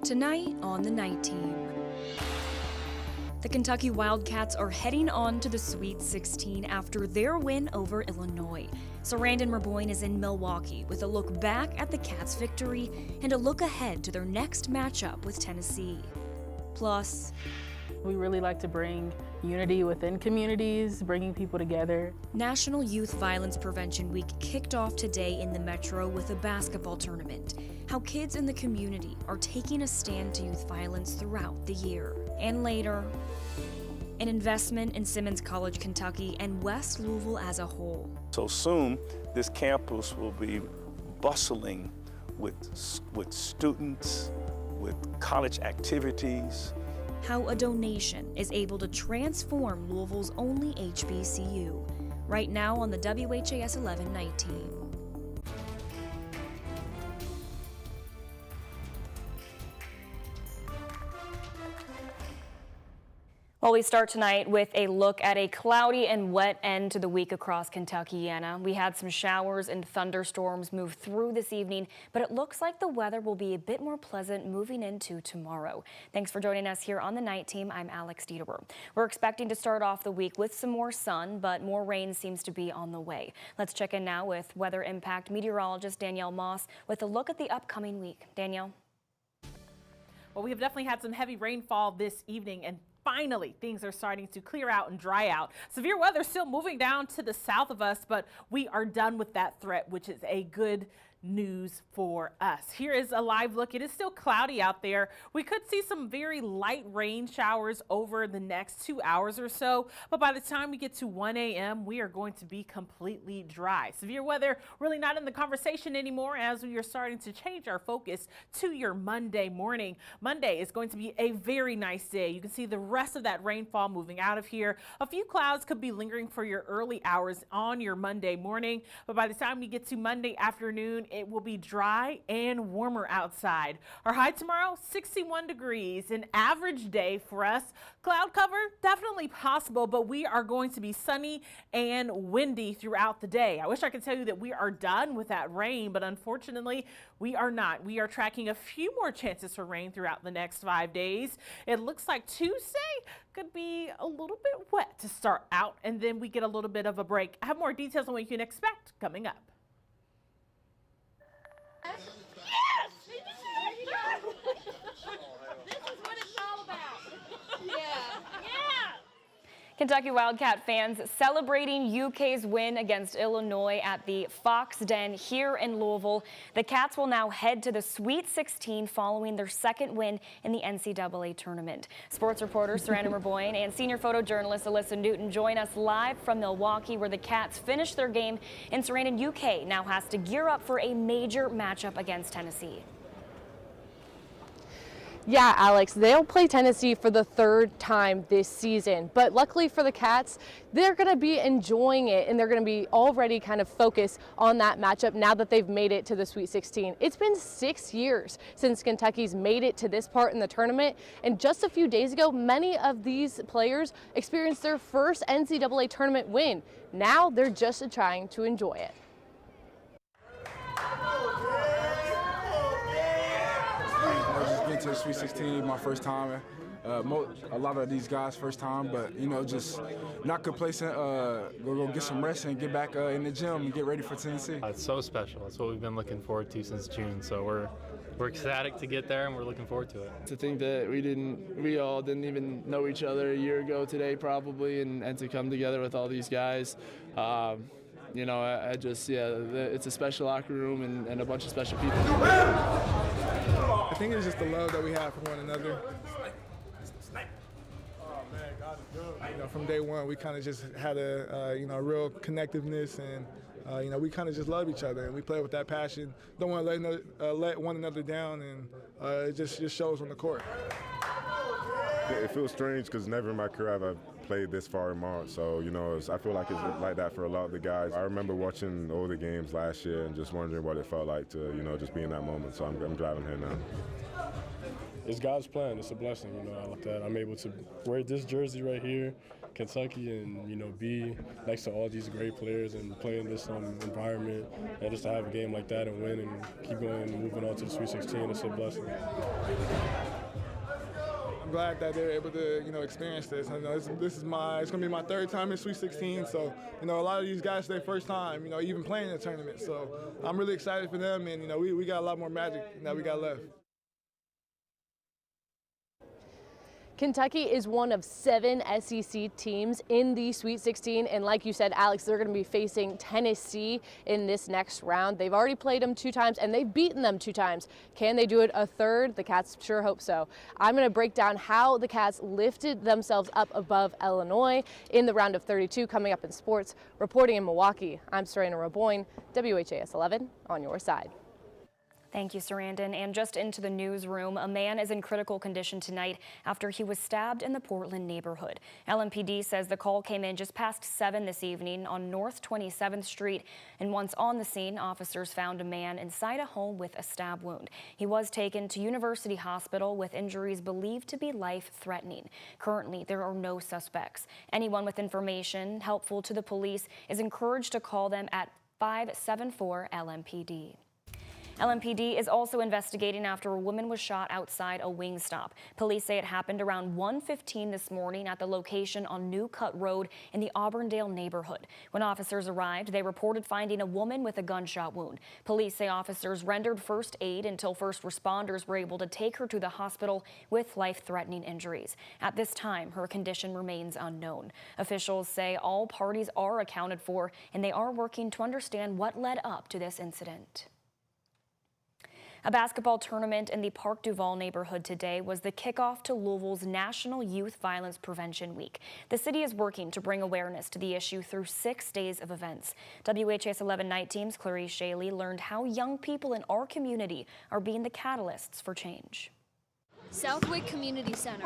Tonight on the Night Team. The Kentucky Wildcats are heading on to the Sweet 16 after their win over Illinois. Sarandon Merboyne is in Milwaukee with a look back at the Cats' victory and a look ahead to their next matchup with Tennessee. Plus, we really like to bring unity within communities, bringing people together. National Youth Violence Prevention Week kicked off today in the Metro with a basketball tournament. How kids in the community are taking a stand to youth violence throughout the year. And later, an investment in Simmons College, Kentucky, and West Louisville as a whole. So soon, this campus will be bustling with students, with college activities. How a donation is able to transform Louisville's only HBCU. Right now on the WHAS11 Night Team. Well, we start tonight with a look at a cloudy and wet end to the week across Kentucky, Anna. We had some showers and thunderstorms move through this evening, but it looks like the weather will be a bit more pleasant moving into tomorrow. Thanks for joining us here on the Night Team. I'm Alex Dieterer. We're expecting to start off the week with some more sun, but more rain seems to be on the way. Let's check in now with Weather Impact meteorologist Danielle Moss with a look at the upcoming week. Danielle. Well, we have definitely had some heavy rainfall this evening, and finally, things are starting to clear out and dry out. Severe weather still moving down to the south of us, but we are done with that threat, which is a good news for us. Here is a live look. It is still cloudy out there. We could see some very light rain showers over the next 2 hours or so, but by the time we get to 1 a.m., we are going to be completely dry. Severe weather really not in the conversation anymore as we are starting to change our focus to your Monday morning. Monday is going to be a very nice day. You can see the rest of that rainfall moving out of here. A few clouds could be lingering for your early hours on your Monday morning, but by the time we get to Monday afternoon, it will be dry and warmer outside. Our high tomorrow, 61 degrees, an average day for us. Cloud cover, definitely possible, but we are going to be sunny and windy throughout the day. I wish I could tell you that we are done with that rain, but unfortunately, we are not. We are tracking a few more chances for rain throughout the next 5 days. It looks like Tuesday could be a little bit wet to start out, and then we get a little bit of a break. I have more details on what you can expect coming up. Yes! This is what it's all about. Yeah. Kentucky Wildcat fans celebrating UK's win against Illinois at the Fox Den here in Louisville. The Cats will now head to the Sweet 16 following their second win in the NCAA tournament. Sports reporter Sarandon Merboyne and senior photojournalist Alyssa Newton join us live from Milwaukee, where the Cats finished their game, and Sarandon, UK now has to gear up for a major matchup against Tennessee. Yeah, Alex, they'll play Tennessee for the third time this season. But luckily for the Cats, they're going to be enjoying it, and they're going to be already kind of focused on that matchup now that they've made it to the Sweet 16. It's been 6 years since Kentucky's made it to this part in the tournament. And just a few days ago, many of these players experienced their first NCAA tournament win. Now they're just trying to enjoy it. To the Sweet 16, my first time. A lot of these guys first time, but you know, just not complacent. We'll go get some rest and get back in the gym and get ready for Tennessee. It's so special. It's what we've been looking forward to since June. So we're ecstatic to get there, and we're looking forward to it. To think that we all didn't even know each other a year ago today, probably, and to come together with all these guys. You know, it's a special locker room and a bunch of special people. I think it's just the love that we have for one another. You know, from day one, we kind of just had a real connectiveness, and we kind of just love each other, and we play with that passion. Don't want to let one another down, and it just shows on the court. It feels strange because never in my career have I played this far in March, so I feel like it's like that for a lot of the guys. I remember watching all the games last year and just wondering what it felt like to just be in that moment. So I'm driving here now. It's God's plan. It's a blessing, I like that. I'm able to wear this jersey right here Kentucky and, be next to all these great players and play in this environment, and just to have a game like that and win and keep going and moving on to the Sweet 16, it's a blessing. I'm glad that they're able to, experience this. I know it's going to be my third time in Sweet 16, so, a lot of these guys, it's their first time, even playing in the tournament. So I'm really excited for them, and, we got a lot more magic that we got left. Kentucky is one of 7 SEC teams in the Sweet 16, and like you said, Alex, they're going to be facing Tennessee in this next round. They've already played them 2 times, and they've beaten them 2 times. Can they do it a third? The Cats sure hope so. I'm going to break down how the Cats lifted themselves up above Illinois in the round of 32 coming up in sports. Reporting in Milwaukee, I'm Serena Raboyne, WHAS 11 on your side. Thank you, Sarandon. And just into the newsroom, a man is in critical condition tonight after he was stabbed in the Portland neighborhood. LMPD says the call came in just past 7 this evening on North 27th Street. And once on the scene, officers found a man inside a home with a stab wound. He was taken to University Hospital with injuries believed to be life-threatening. Currently, there are no suspects. Anyone with information helpful to the police is encouraged to call them at 574-LMPD. LMPD is also investigating after a woman was shot outside a Wingstop. Police say it happened around 1:15 this morning at the location on New Cut Road in the Auburndale neighborhood. When officers arrived, they reported finding a woman with a gunshot wound. Police say officers rendered first aid until first responders were able to take her to the hospital with life-threatening injuries. At this time, her condition remains unknown. Officials say all parties are accounted for, and they are working to understand what led up to this incident. A basketball tournament in the Park Duval neighborhood today was the kickoff to Louisville's National Youth Violence Prevention Week. The city is working to bring awareness to the issue through 6 days of events. WHAS 11 night team's Clarice Shaley learned how young people in our community are being the catalysts for change. Southwick Community Center.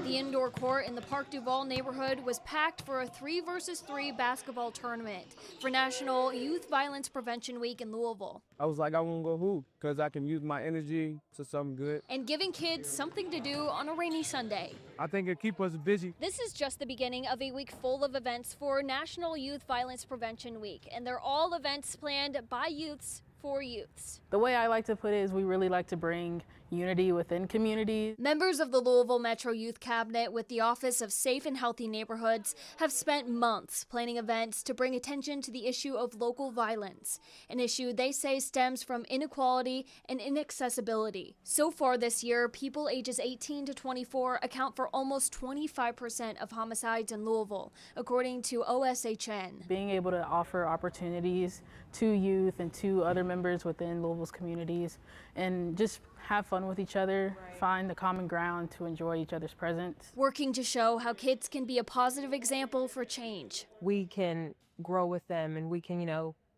The indoor court in the Park Duval neighborhood was packed for a 3-versus-3 basketball tournament for National Youth Violence Prevention Week in Louisville. I was like, I want to go hoop because I can use my energy to something good. And giving kids something to do on a rainy Sunday. I think it keeps us busy. This is just the beginning of a week full of events for National Youth Violence Prevention Week, and they're all events planned by youths for youths. The way I like to put it is we really like to bring unity within communities. Members of the Louisville Metro Youth Cabinet with the Office of Safe and Healthy Neighborhoods have spent months planning events to bring attention to the issue of local violence, an issue they say stems from inequality and inaccessibility. So far this year, people ages 18 to 24 account for almost 25% of homicides in Louisville, according to OSHN. Being able to offer opportunities to youth and to other members within Louisville's communities and just have fun with each other, find the common ground to enjoy each other's presence. Working to show how kids can be a positive example for change. We can grow with them and we can,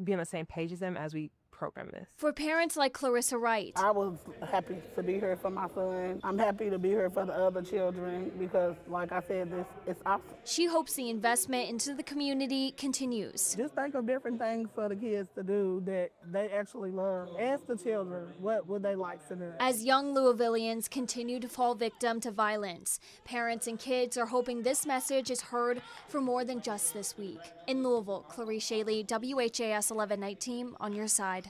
be on the same page as them as we program this. For parents like Clarissa Wright. I was happy to be here for my son. I'm happy to be here for the other children because, like I said, this is awesome. She hopes the investment into the community continues. Just think of different things for the kids to do that they actually love. Ask the children what would they like to do. As young Louisvillians continue to fall victim to violence, parents and kids are hoping this message is heard for more than just this week. In Louisville, Clarice Shaley, WHAS 11 night team on your side.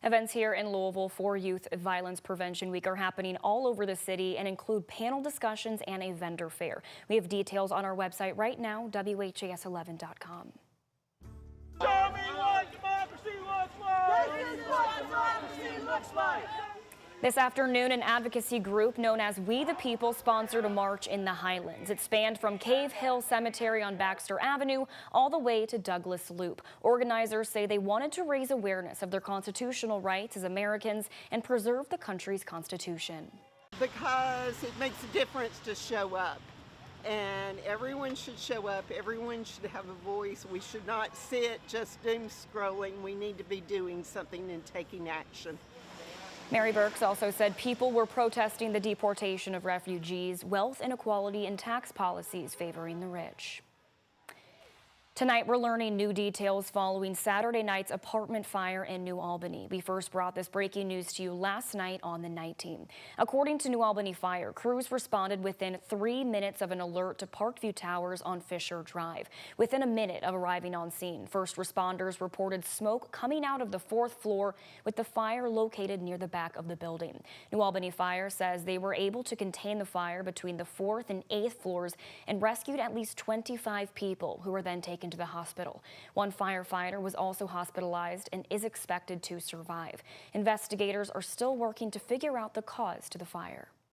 Events here in Louisville for Youth Violence Prevention Week are happening all over the city and include panel discussions and a vendor fair. We have details on our website right now, WHAS11.com. Show me what democracy looks like! This is what democracy looks like! This afternoon, an advocacy group known as We the People sponsored a march in the Highlands. It spanned from Cave Hill Cemetery on Baxter Avenue all the way to Douglas Loop. Organizers say they wanted to raise awareness of their constitutional rights as Americans and preserve the country's constitution. Because it makes a difference to show up. And everyone should show up. Everyone should have a voice. We should not sit just doom scrolling. We need to be doing something and taking action. Mary Burks also said people were protesting the deportation of refugees, wealth inequality, and tax policies favoring the rich. Tonight, we're learning new details following Saturday night's apartment fire in New Albany. We first brought this breaking news to you last night on the night team. According to New Albany Fire, crews responded within 3 minutes of an alert to Parkview Towers on Fisher Drive. Within a minute of arriving on scene, first responders reported smoke coming out of the 4th floor, with the fire located near the back of the building. New Albany Fire says they were able to contain the fire between the 4th and 8th floors and rescued at least 25 people who were then taken to the hospital. One firefighter was also hospitalized and is expected to survive. Investigators are still working to figure out the cause to the fire.